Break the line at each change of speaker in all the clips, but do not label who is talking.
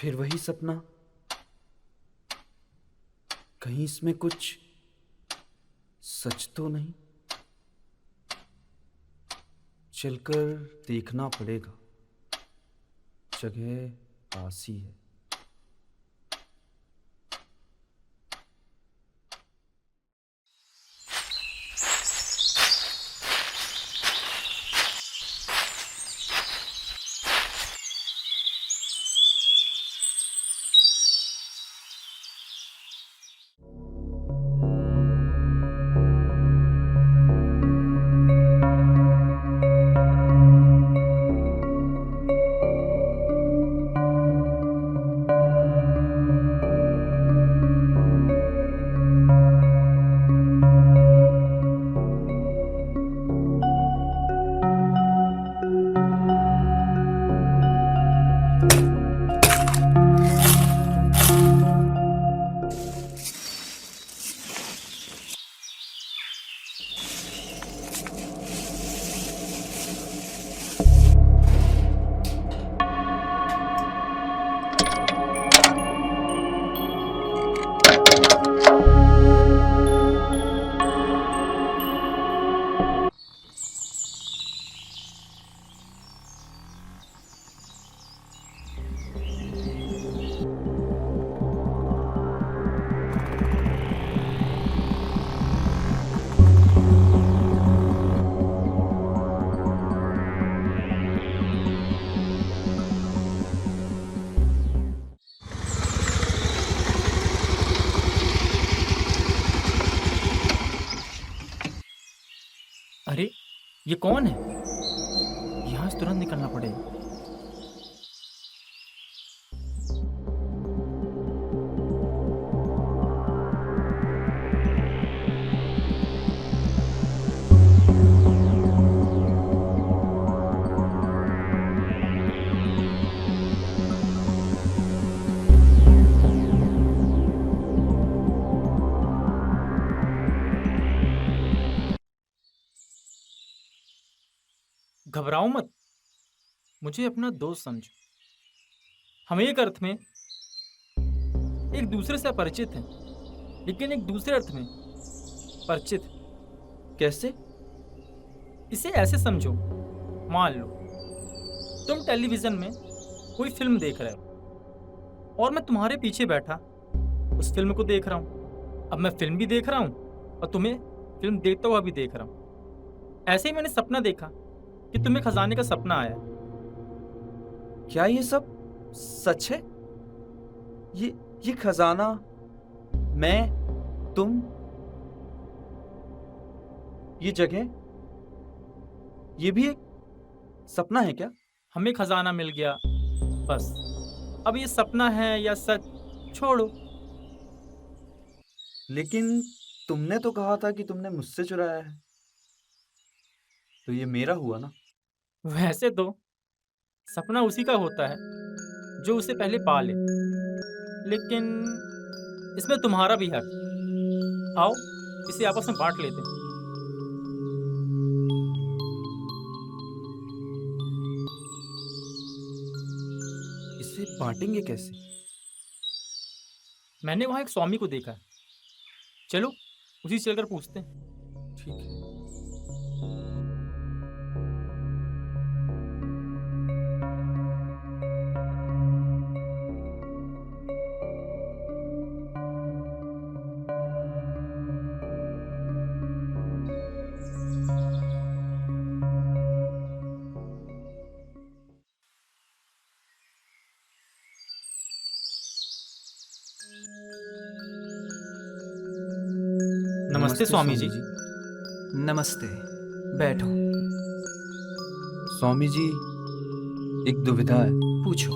फिर वही सपना। कहीं इसमें कुछ सच तो नहीं? चलकर देखना पड़ेगा। जगह पास ही है।
अरे, ये कौन है? यहाँ से तुरंत निकलना पड़ेगा। घबराओ मत, मुझे अपना दोस्त समझो। हम एक अर्थ में एक दूसरे से अपरिचित हैं, लेकिन एक दूसरे अर्थ में परिचित।
कैसे?
इसे ऐसे समझो, मान लो तुम टेलीविजन में कोई फिल्म देख रहे हो और मैं तुम्हारे पीछे बैठा उस फिल्म को देख रहा हूँ। अब मैं फिल्म भी देख रहा हूँ और तुम्हें फिल्म देखता हुआ भी देख रहा हूँ। ऐसे ही मैंने सपना देखा कि तुम्हें खजाने का सपना आया।
क्या ये सब सच है? ये खजाना, मैं, तुम, ये जगह, ये भी एक सपना है क्या?
हमें खजाना मिल गया, बस। अब ये सपना है या सच, छोड़ो।
लेकिन तुमने तो कहा था कि तुमने मुझसे चुराया है, तो ये मेरा हुआ ना?
वैसे तो सपना उसी का होता है जो उसे पहले पा ले, लेकिन इसमें तुम्हारा भी हक। आओ, इसे आपस में बांट लेते हैं।
इसे बांटेंगे कैसे?
मैंने वहां एक स्वामी को देखा है, चलो उसी से चलकर पूछते हैं।
ठीक है।
नमस्ते स्वामी जी।
नमस्ते, बैठो।
स्वामी जी, एक दुविधा है।
पूछो।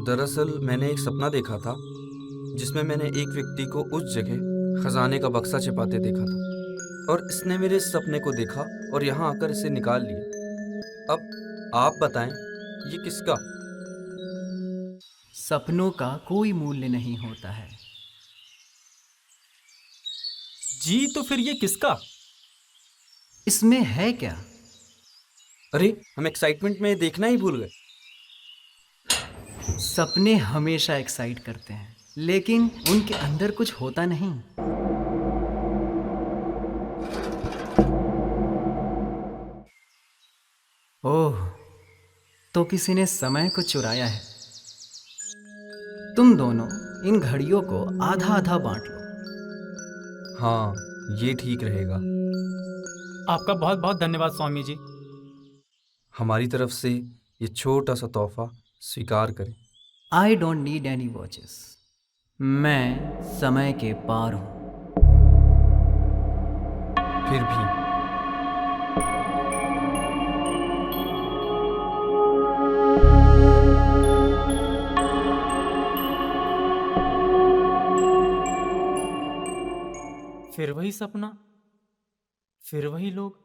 दरअसल मैंने एक सपना देखा था जिसमें मैंने एक व्यक्ति को उस जगह खजाने का बक्सा छिपाते देखा था, और इसने मेरे इस सपने को देखा और यहाँ आकर इसे निकाल लिया। अब आप बताएं, ये किसका?
सपनों का कोई मूल्य नहीं होता है।
जी, तो फिर ये किसका?
इसमें है क्या?
अरे, हम एक्साइटमेंट में देखना ही भूल गए।
सपने हमेशा एक्साइट करते हैं, लेकिन उनके अंदर कुछ होता नहीं। ओह, तो किसी ने समय को चुराया है। तुम दोनों इन घड़ियों को आधा आधा बांट लो।
हाँ, ये ठीक रहेगा।
आपका बहुत बहुत धन्यवाद स्वामी जी।
हमारी तरफ से ये छोटा सा तोहफा स्वीकार करें।
I don't need any watches. मैं समय के पार हूं।
फिर भी
फिर वही सपना, फिर वही लोग।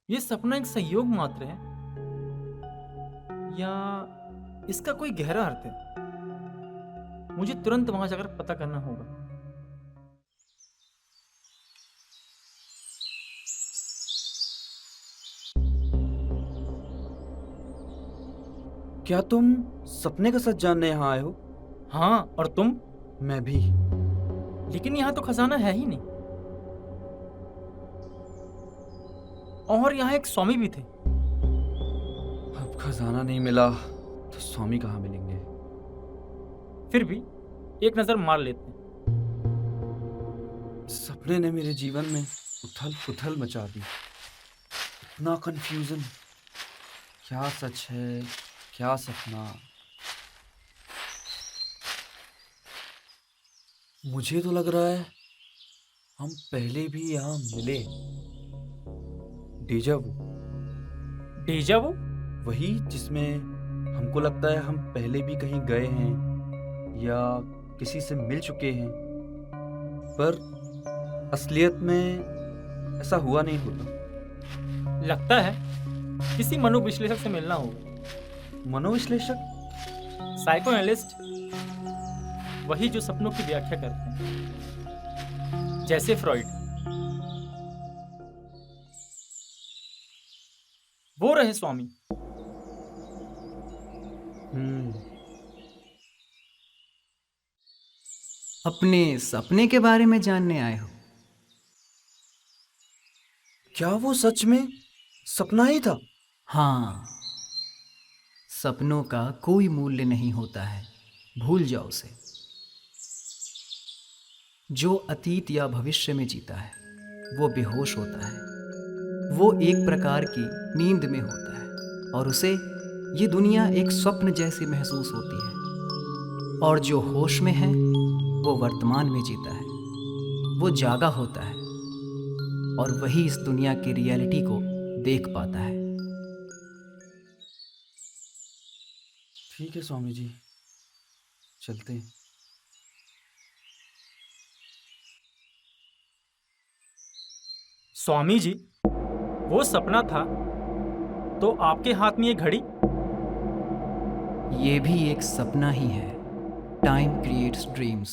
ये सपना एक संयोग मात्र है या इसका कोई गहरा अर्थ है? मुझे तुरंत वहां जाकर पता करना होगा।
क्या तुम सपने का सच जानने यहाँ आए हो?
हाँ, और तुम?
मैं भी।
लेकिन यहाँ तो खजाना है ही नहीं। और यहाँ एक स्वामी भी थे।
अब खजाना नहीं मिला तो स्वामी कहाँ मिलेंगे?
फिर भी एक नजर मार लेते हैं।
सपने ने मेरे जीवन में उथल पुथल मचा दी। इतना कंफ्यूजन, क्या सच है क्या सपना। मुझे तो लग रहा है हम पहले भी यहाँ मिले। डेजा वू,
डेजा वू?
वही जिसमें हमको लगता है हम पहले भी कहीं गए हैं या किसी से मिल चुके हैं, पर असलियत में ऐसा हुआ नहीं होता।
लगता है किसी मनोविश्लेषक से मिलना होगा।
मनोविश्लेषक?
साइको एनालिस्ट, वही जो सपनों की व्याख्या करते हैं, जैसे फ्रॉइड। वो रहे स्वामी।
अपने सपने के बारे में जानने आए हो?
क्या वो सच में सपना ही था?
हाँ, सपनों का कोई मूल्य नहीं होता है, भूल जाओ उसे। जो अतीत या भविष्य में जीता है वो बेहोश होता है। वो एक प्रकार की नींद में होता है और उसे ये दुनिया एक स्वप्न जैसी महसूस होती है। और जो होश में है वो वर्तमान में जीता है, वो जागा होता है और वही इस दुनिया की रियलिटी को देख पाता है।
ठीक है स्वामी जी, चलते हैं।
स्वामी जी, वो सपना था तो आपके हाथ में ये घड़ी?
ये भी एक सपना ही है। Time creates dreams.